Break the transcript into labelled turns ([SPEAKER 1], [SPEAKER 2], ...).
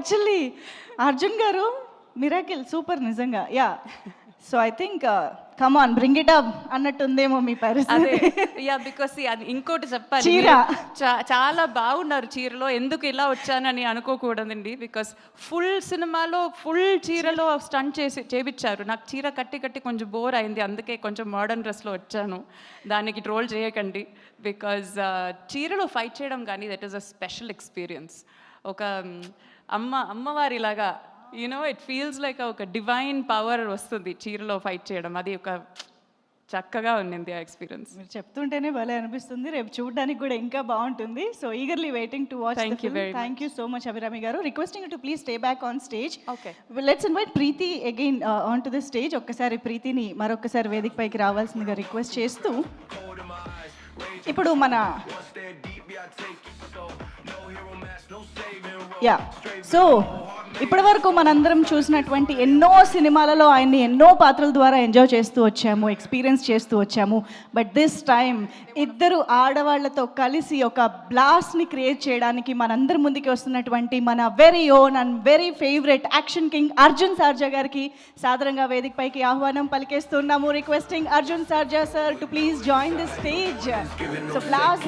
[SPEAKER 1] Actually Arjun garu miracle super నిజంగా. Yeah, so I think come on bring it up అన్నట్టుందేమో మీ పరిస్థితి.
[SPEAKER 2] యా, బికాస్ ఇంకోటి చెప్పాలి,
[SPEAKER 1] చీర.
[SPEAKER 2] చాలా బాగున్నారు చీరలో. ఎందుకు ఇలా వచ్చానని అనుకోకూడదండి, బికాస్ ఫుల్ సినిమాలో ఫుల్ చీరలో స్టంట్ చేపించారు. నాకు చీర కట్టి కట్టి కొంచెం బోర్ అయింది, అందుకే కొంచెం మోడర్న్ డ్రెస్లో వచ్చాను. దానికి ట్రోల్ చేయకండి, బికాజ్ చీరలో ఫైట్ చేయడం కానీ that is a special experience. ఒక అమ్మవారిలాగా ఇట్ ఫీల్స్ లైక్ ఒక డివైన్ పవర్ వస్తుంది చీరలో ఫైట్ చేయడం. అది ఒక చక్కగా ఉండింది ఆ ఎక్స్పీరియన్స్.
[SPEAKER 1] మీరు చెప్తుంటేనే భలే అనిపిస్తుంది, రేపు చూడడానికి కూడా ఇంకా బాగుంటుంది. So eagerly waiting to watch. Thank you so much Abhirami garu. Requesting to please stay back on stage.
[SPEAKER 2] Okay,
[SPEAKER 1] let's invite Preethi again on to the stage. ఒక్కసారి ప్రీతిని మరొకసారి వేదిక పైకి రావాల్సిందిగా రిక్వెస్ట్ చేస్తూ, ఇప్పుడు మన సో ఇప్పటి వరకు మనందరం చూసినటువంటి ఎన్నో సినిమాలలో ఆయన్ని ఎన్నో పాత్రల ద్వారా ఎంజాయ్ చేస్తూ వచ్చాము, ఎక్స్పీరియన్స్ చేస్తూ వచ్చాము. బట్ దిస్ టైం ఇద్దరు ఆడవాళ్లతో కలిసి ఒక బ్లాస్ట్ని క్రియేట్ చేయడానికి మనందరి ముందుకి వస్తున్నటువంటి మన very own and very favourite action king Arjun Sarja గారికి సాదరంగా వేదిక పైకి ఆహ్వానం పలికేస్తున్నాము. Requesting Arjun Sarja sir to please join the stage. So blast